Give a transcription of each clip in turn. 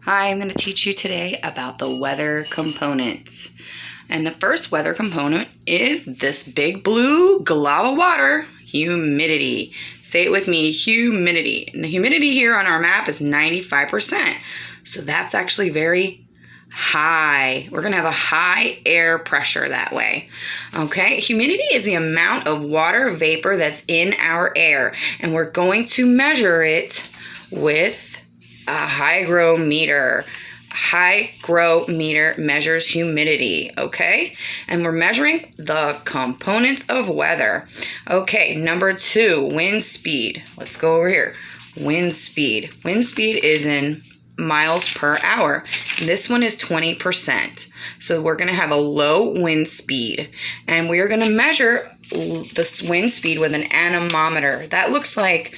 Hi, I'm going to teach you today about the weather components. And the first weather component is this big blue glob of water, humidity. Say it with me, humidity. And the humidity here on our map is 95%. So that's actually very high. We're going to have a high air pressure that way. Okay, humidity is the amount of water vapor that's in our air. And we're going to measure it with a hygrometer. Hygrometer measures humidity, okay? And we're measuring the components of weather. Okay, number 2, wind speed. Let's go over here. Wind speed. Wind speed is in miles per hour. This one is 20%. So we're going to have a low wind speed. And we are going to measure the wind speed with an anemometer. That looks like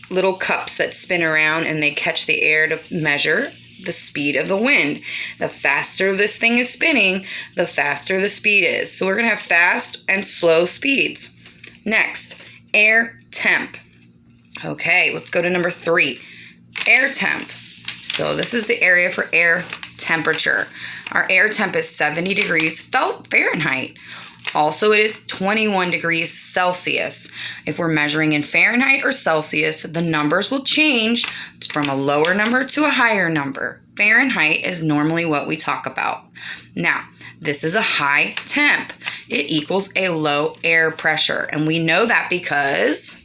little cups that spin around and they catch the air to measure the speed of the wind. The faster this thing is spinning, the faster the speed is. So we're going to have fast and slow speeds. Next, air temp. Okay, let's go to number 3, air temp. So this is the area for air temperature. Our air temp is 70 degrees Fahrenheit. Also, it is 21 degrees Celsius. If we're measuring in Fahrenheit or Celsius, the numbers will change from a lower number to a higher number. Fahrenheit is normally what we talk about. Now, this is a high temp. It equals a low air pressure. And we know that because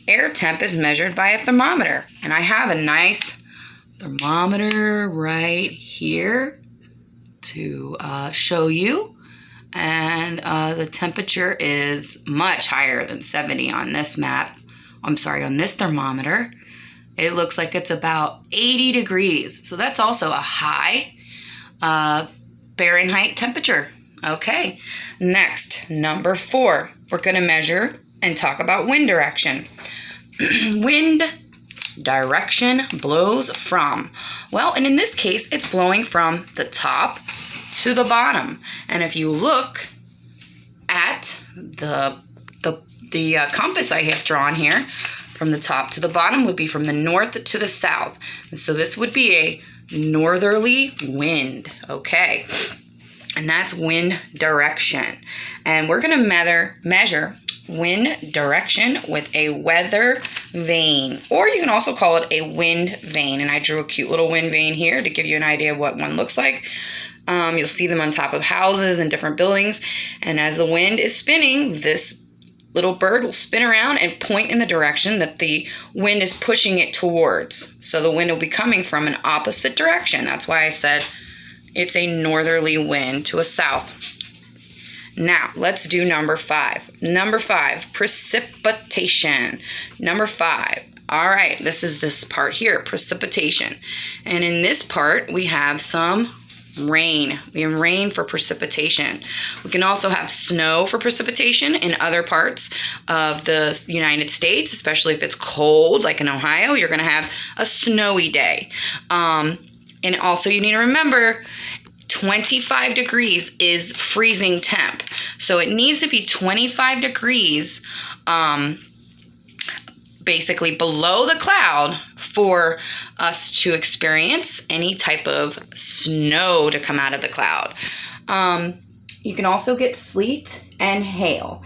air temp is measured by a thermometer. And I have a nice thermometer right here to show you. And the temperature is much higher than 70 on this map. I'm sorry, on this thermometer. It looks like it's about 80 degrees. So that's also a high Fahrenheit temperature. Okay, next, number 4. We're going to measure and talk about wind direction. Wind direction blows from. Well, and in this case, it's blowing from the top to the bottom. And if you look at the compass I have drawn here, from the top to the bottom would be from the north to the south. And so this would be a northerly wind, okay? And that's wind direction. And we're going to measure wind direction with a weather vane, or you can also call it a wind vane. And I drew a cute little wind vane here to give you an idea of what one looks like. You'll see them on top of houses and different buildings. And as the wind is spinning, this little bird will spin around and point in the direction that the wind is pushing it towards. So the wind will be coming from an opposite direction. That's why I said it's a northerly wind to a south. Now, let's do number 5. Number 5, precipitation. Number 5. All right, this is this part here, precipitation. And in this part, we have some rain. We have rain for precipitation. We can also have snow for precipitation in other parts of the United States, especially if it's cold, like in Ohio, you're going to have a snowy day. And also you need to remember 25 degrees is freezing temp. So it needs to be 25 degrees basically below the cloud for us to experience any type of snow to come out of the cloud. You can also get sleet and hail.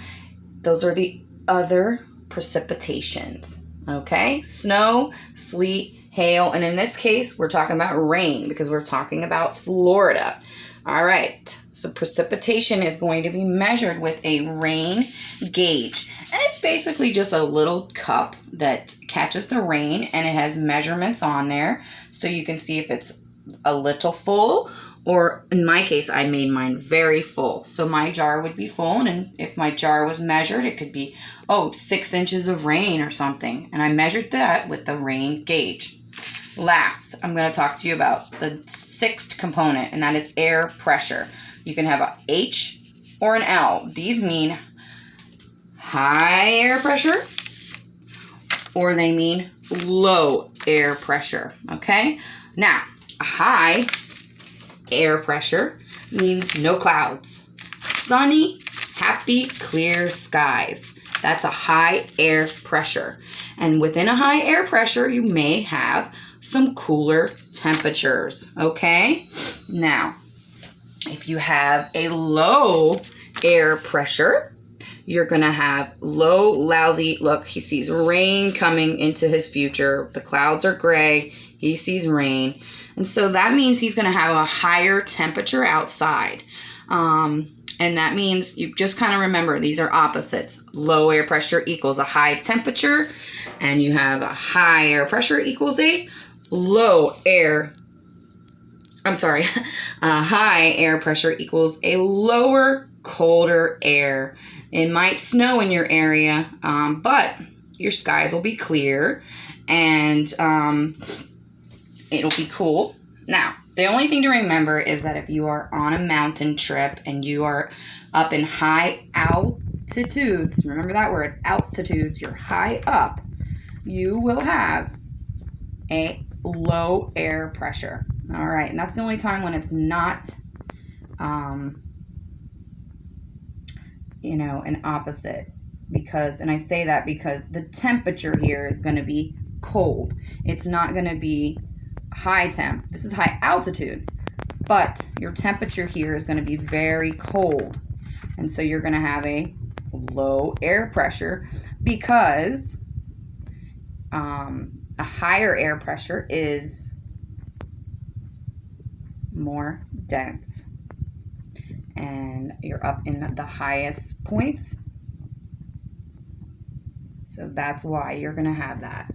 Those are the other precipitations, okay? Snow, sleet, hail, and in this case, we're talking about rain because we're talking about Florida. All right, so precipitation is going to be measured with a rain gauge. And it's basically just a little cup that catches the rain and it has measurements on there. So you can see if it's a little full, or in my case, I made mine very full. So my jar would be full, and if my jar was measured, it could be, 6 inches of rain or something. And I measured that with the rain gauge. Last, I'm going to talk to you about the 6th component, and that is air pressure. You can have a H or an L. These mean high air pressure, or they mean low air pressure, okay? Now, a high air pressure means no clouds. Sunny, happy, clear skies. That's a high air pressure. And within a high air pressure, you may have some cooler temperatures, okay? Now, if you have a low air pressure, you're going to have low, lousy, look, he sees rain coming into his future. The clouds are gray. He sees rain. And so that means he's going to have a higher temperature outside. And that means you just kind of remember these are opposites. Low air pressure equals a high temperature, and you have a high air pressure equals a high air pressure equals a lower, colder air. It might snow in your area, but your skies will be clear, and it'll be cool. Now, the only thing to remember is that if you are on a mountain trip and you are up in high altitudes, remember that word, altitudes, you're high up, you will have a low air pressure. All right, and that's the only time when it's not, an opposite. And I say that because the temperature here is going to be cold. It's not going to be high temp. This is high altitude, but your temperature here is going to be very cold. And so you're going to have a low air pressure because a higher air pressure is more dense. And you're up in the highest points. So that's why you're going to have that.